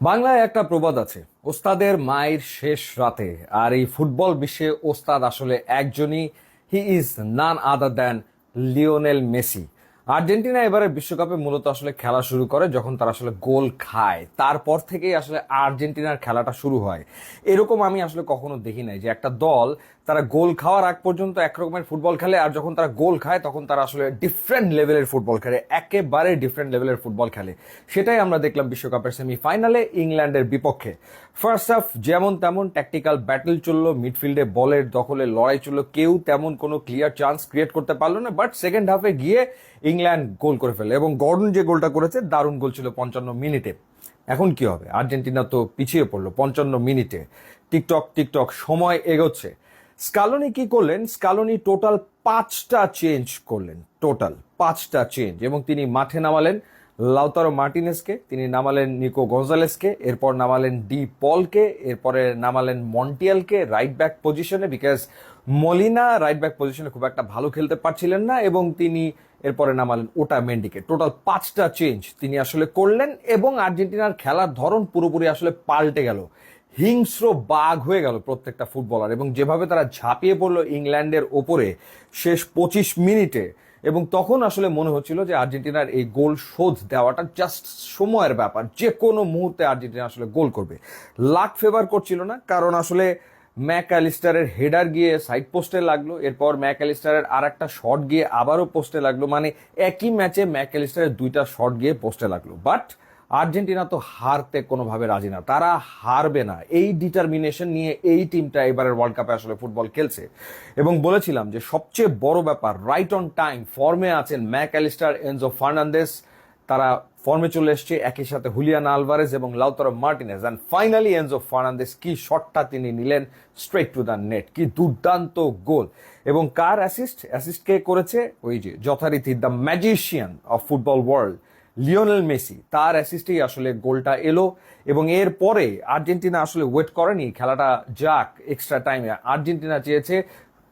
বাংলায় একটা প্রবাদ আছে, ওস্তাদের মায়ের শেষ রাতে। আর এই ফুটবল বিশ্বে ওস্তাদ আসলে একজনই। He is none other than Lionel Messi. Argentina এবারে বিশ্বকাপে মূলত আসলে খেলা শুরু করে যখন তারা আসলে গোল খায়, তারপর থেকেই আসলে আর্জেন্টিনার খেলাটা শুরু হয়। এরকম আমি আসলে কখনো দেখি নাই যে একটা দল তারা গোল খাওয়ার আগ পর্যন্ত একরকমের ফুটবল খেলে, আর যখন তারা গোল খায় তখন তারা আসলে ডিফারেন্ট লেভেলের ফুটবল খেলে, একেবারে ডিফারেন্ট লেভেলের ফুটবল খেলে। সেটাই আমরা দেখলাম বিশ্বকাপের সেমিফাইনালে ইংল্যান্ডের বিপক্ষে। ফার্স্ট হাফ যেমন তেমন ট্যাকটিক্যাল ব্যাটল চললো, মিডফিল্ডে বলের দখলে লড়াই চললো, কেউ তেমন কোনো ক্লিয়ার চান্স ক্রিয়েট করতে পারলো না। বাট সেকেন্ড হাফে গিয়ে ইংল্যান্ড গোল করে ফেলে, এবং গর্ডন যে গোলটা করেছে দারুণ গোল ছিল 55 মিনিটে। এখন কি হবে? আর্জেন্টিনা তো পিছিয়ে পড়লো 55 মিনিটে। টিকটক টিকটক সময় এগোচ্ছে। স্কালোনি কি করলেন? স্কালোনি টোটাল 5টা চেঞ্জ করলেন, টোটাল 5টা চেঞ্জ। এবং তিনি মাঠে নামালেন লাউতারো মার্টিনেসকে, তিনি নামালেন নিকো গঞ্জালেসকে, এরপর নামালেন ডি পলকে, এরপরে নামালেন মন্টিয়ালকে রাইট ব্যাক পজিশনে, বিকজ মলিনা রাইট ব্যাক পজিশনে খুব একটা ভালো খেলতে পারছিলেন না, এবং তিনি এরপরে নামালেন ওটা মেন্ডিকে। টোটাল 5টা চেঞ্জ তিনি আসলে করলেন, এবং আর্জেন্টিনার খেলার ধরন পুরোপুরি আসলে পাল্টে গেল। হিংস্র বাঘ হয়ে গেল প্রত্যেকটা ফুটবলার, এবং যেভাবে তারা ঝাঁপিয়ে পড়লো ইংল্যান্ডের ওপরে শেষ 25 মিনিটে। এবং তখন আসলে মনে হচ্ছিল যে আর্জেন্টিনার এই গোল শোধ দেওয়াটা জাস্ট সময়ের ব্যাপার, যে কোনো মুহূর্তে আর্জেন্টিনা আসলে গোল করবে। লাক ফেভার করছিল না, কারণ আসলে ম্যাকঅ্যালিস্টারের হেডার গিয়ে সাইড পোস্টে লাগলো, এরপর ম্যাকঅ্যালিস্টারের আর একটা শট গিয়ে আবারও পোস্টে লাগলো, মানে একই ম্যাচে ম্যাকঅ্যালিস্টারের 2টা শট গিয়ে পোস্টে লাগলো। বাট আর্জেন্টিনা তো হারতে কোনোভাবে রাজি না, তারা হারবে না, এই ডিটারমিনেশন নিয়ে এই টিমটা এবারের ওয়ার্ল্ড কাপে আসলে ফুটবল খেলছে। এবং বলেছিলাম যে সবচেয়ে বড় ব্যাপার, রাইট অন টাইম ফর্মে আছেন ম্যাকঅ্যালিস্টার, এনজো ফার্নান্দেস, তারা ফর্মে চলে এসছে, একই সাথে হুলিয়ান আলভারেজ এবং Lautaro Martinez. And finally Enzo Fernandez, কি শটটা তিনি নিলেন, স্ট্রেট টু দ্য নেট, কি দুর্দান্ত গোল। এবং কার অ্যাসিস্ট কে করেছে? ওই যে যথারীতি the magician of football world Lionel Messi, তার অ্যাসিস্টেই আসলে গোলটা এলো। এবং এরপরে আর্জেন্টিনা আসলে ওয়েট করেনি খেলাটা যাক এক্সট্রা টাইমে। আর্জেন্টিনা চেয়েছে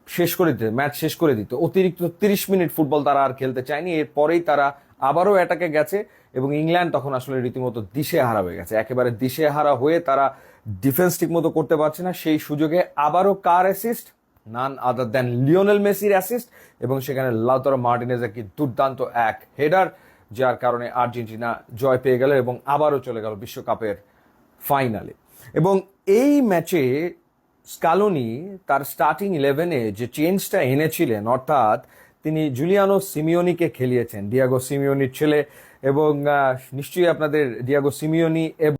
শেষ করে দিতে, ম্যাচ শেষ করে দিতে। অতিরিক্ত 30 মিনিট ফুটবল তারা আর খেলতে চায়নি, এরপরেই তারা আবারও অ্যাটাকে গেছে। এবং ইংল্যান্ড তখন আসলে রীতিমতো দিশেহারা হয়ে গেছে, একেবারে দিশেহারা হয়ে তারা ডিফেন্স ঠিক মতো করতে পারছে না। সেই সুযোগে আবারও কার অ্যাসিস্ট? নান আদার দ্যান লিওনেল মেসির অ্যাসিস্ট, এবং সেখানে লাউতারো মার্টিনেজের কি দুর্দান্ত এক হেডার, যার কারণে আর্জেন্টিনা জয় পেয়ে গেল এবং আবারও চলে গেল বিশ্বকাপের ফাইনালে। এবং এই ম্যাচে স্কালোনি তার স্টার্টিং 11-এ যে চেঞ্জটা এনেছিলেন, অর্থাৎ তিনি জুলিয়ানো সিমিওনিকে খেলিয়েছেন, ডিয়াগো সিমিওনির ছেলে। এবং নিশ্চয়ই আপনাদের ডিয়াগো সিমিওনি